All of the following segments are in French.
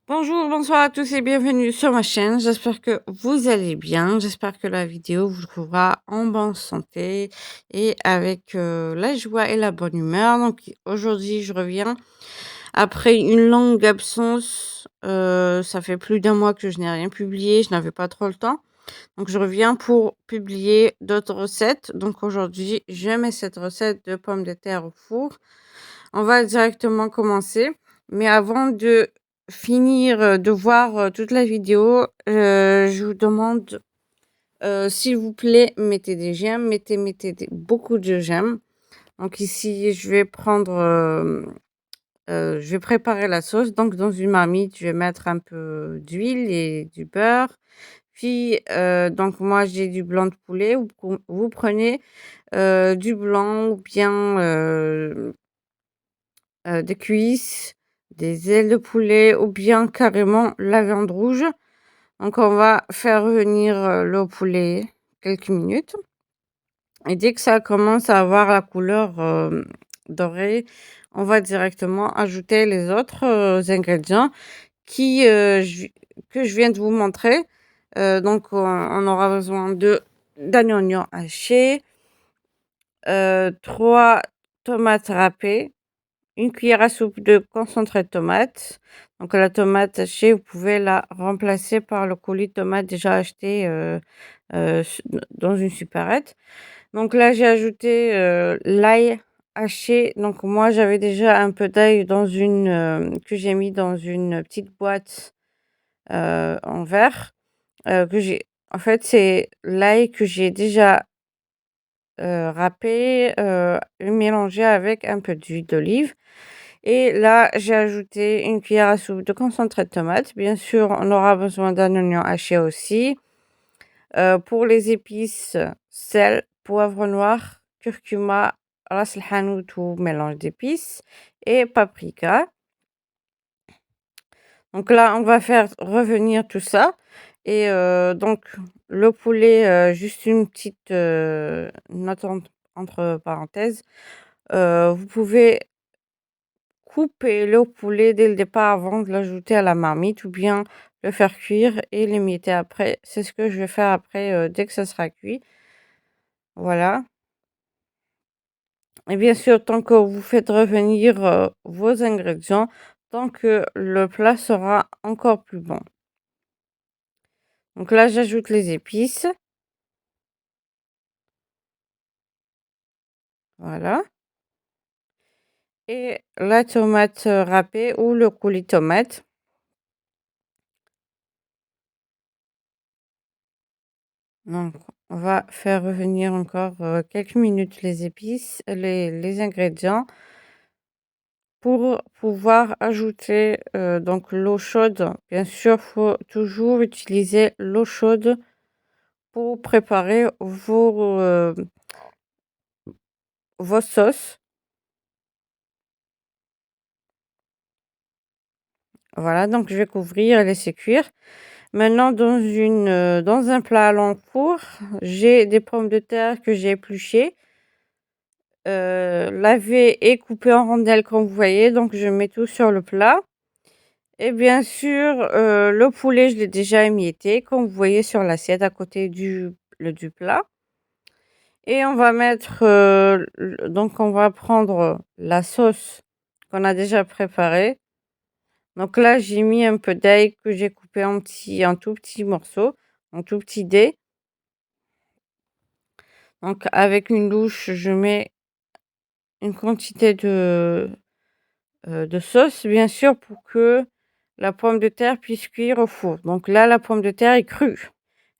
Bonjour, bonsoir à tous et bienvenue sur ma chaîne. J'espère que vous allez bien. J'espère que la vidéo vous trouvera en bonne santé et avec la joie et la bonne humeur. Donc aujourd'hui, je reviens après une longue absence. Ça fait plus d'un mois que je n'ai rien publié. Je n'avais pas trop le temps. Donc je reviens pour publier d'autres recettes. Donc aujourd'hui, je mets cette recette de pommes de terre au four. On va directement commencer. Mais avant de finir, de voir, toute la vidéo, je vous demande, s'il vous plaît, mettez des j'aime, mettez beaucoup de j'aime. Donc ici, je vais prendre, je vais préparer la sauce. Donc dans une marmite, je vais mettre un peu d'huile et du beurre. Puis, donc moi, j'ai du blanc de poulet. Vous prenez, du blanc ou bien, des cuisses, des ailes de poulet ou bien carrément la viande rouge. Donc on va faire revenir, le poulet quelques minutes et dès que ça commence à avoir la couleur, dorée, on va directement ajouter les autres, ingrédients qui, que je viens de vous montrer. Donc on aura besoin d'un oignon haché, 3 tomates râpées, une cuillère à soupe de concentré de tomate. Donc la tomate hachée, vous pouvez la remplacer par le coulis de tomate déjà acheté, dans une supérette. Donc là, j'ai ajouté, l'ail haché. Donc moi, j'avais déjà un peu d'ail dans une, que j'ai mis dans une petite boîte, en verre, que j'ai en fait, c'est l'ail que j'ai déjà, râpé, et mélangé avec un peu d'huile d'olive. Et là, j'ai ajouté une cuillère à soupe de concentré de tomate. Bien sûr, on aura besoin d'un oignon haché aussi. Pour les épices, sel, poivre noir, curcuma, ras el hanout ou mélange d'épices et paprika. Donc là, on va faire revenir tout ça et donc le poulet, juste une petite, note entre parenthèses, vous pouvez couper le poulet dès le départ avant de l'ajouter à la marmite ou bien le faire cuire et l'émietter après. C'est ce que je vais faire après, dès que ça sera cuit. Voilà. Et bien sûr, tant que vous faites revenir, vos ingrédients, tant que le plat sera encore plus bon. Donc là, j'ajoute les épices. Voilà. Et la tomate, râpée ou le coulis de tomate. Donc on va faire revenir encore, quelques minutes les épices, les ingrédients pour pouvoir ajouter, donc l'eau chaude. Bien sûr, faut toujours utiliser l'eau chaude pour préparer vos sauces. Voilà, donc je vais couvrir et laisser cuire. Maintenant dans un plat à l'enfour, j'ai des pommes de terre que j'ai épluchées, lavées et coupées en rondelles comme vous voyez, donc je mets tout sur le plat et bien sûr, le poulet, je l'ai déjà émietté comme vous voyez sur l'assiette à côté du plat et on va mettre, donc on va prendre la sauce qu'on a déjà préparée. Donc là, j'ai mis un peu d'ail que j'ai coupé en tout petits morceaux, en tout petits dés. Donc avec une louche, je mets une quantité de sauce, bien sûr, pour que la pomme de terre puisse cuire au four. Donc là, la pomme de terre est crue.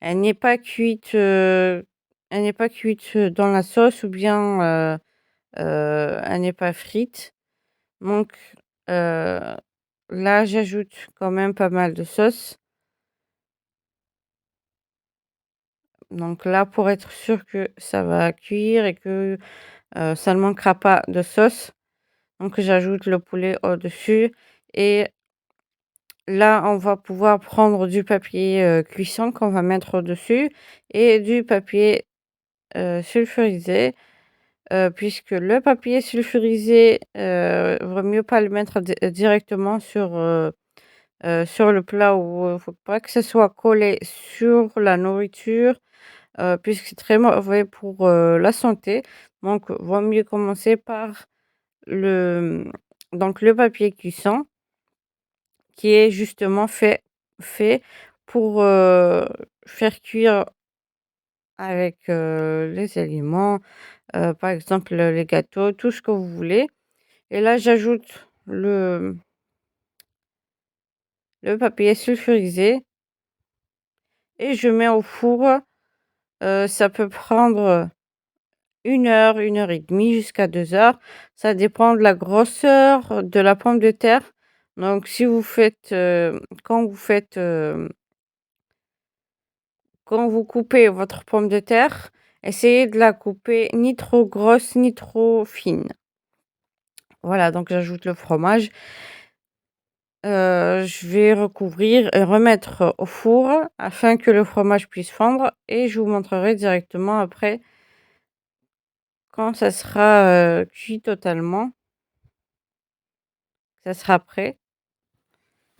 Elle n'est pas cuite, elle n'est pas cuite, dans la sauce ou bien, elle n'est pas frite. Donc, heu, là, j'ajoute quand même pas mal de sauce. Donc là, pour être sûr que ça va cuire et que, ça ne manquera pas de sauce, donc j'ajoute le poulet au-dessus et là, on va pouvoir prendre du papier, cuisson qu'on va mettre au-dessus et du papier, sulfurisé, puisque le papier sulfurisé, vaut mieux pas le mettre directement sur le plat ou faut pas que ça soit collé sur la nourriture, puisque c'est très mauvais pour, la santé. Donc vaut mieux commencer par le papier cuisson qui est justement fait pour, faire cuire avec, les aliments, par exemple, les gâteaux, tout ce que vous voulez et là j'ajoute le papier sulfurisé et je mets au four, ça peut prendre 1 heure et demie jusqu'à 2 heures. Ça dépend de la grosseur de la pomme de terre. Donc si vous faites, quand vous coupez votre pomme de terre, essayez de la couper ni trop grosse ni trop fine. Voilà, donc j'ajoute le fromage. Je vais recouvrir et remettre au four afin que le fromage puisse fondre et je vous montrerai directement après quand ça sera, cuit totalement, ça sera prêt.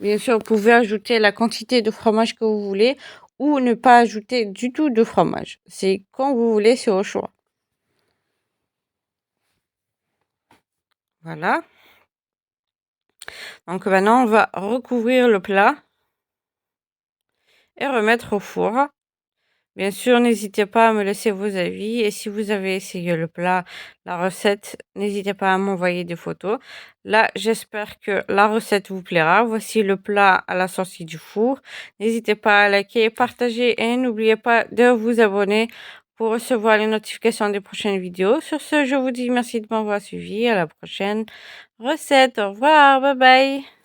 Bien sûr, vous pouvez ajouter la quantité de fromage que vous voulez ou ne pas ajouter du tout de fromage. C'est quand vous voulez, c'est au choix. Voilà. Donc maintenant, on va recouvrir le plat et remettre au four. Bien sûr, n'hésitez pas à me laisser vos avis et si vous avez essayé le plat, la recette, n'hésitez pas à m'envoyer des photos. Là, j'espère que la recette vous plaira. Voici le plat à la sortie du four. N'hésitez pas à liker, partager et n'oubliez pas de vous abonner pour recevoir les notifications des prochaines vidéos. Sur ce, je vous dis merci de m'avoir suivi. À la prochaine recette. Au revoir. Bye bye.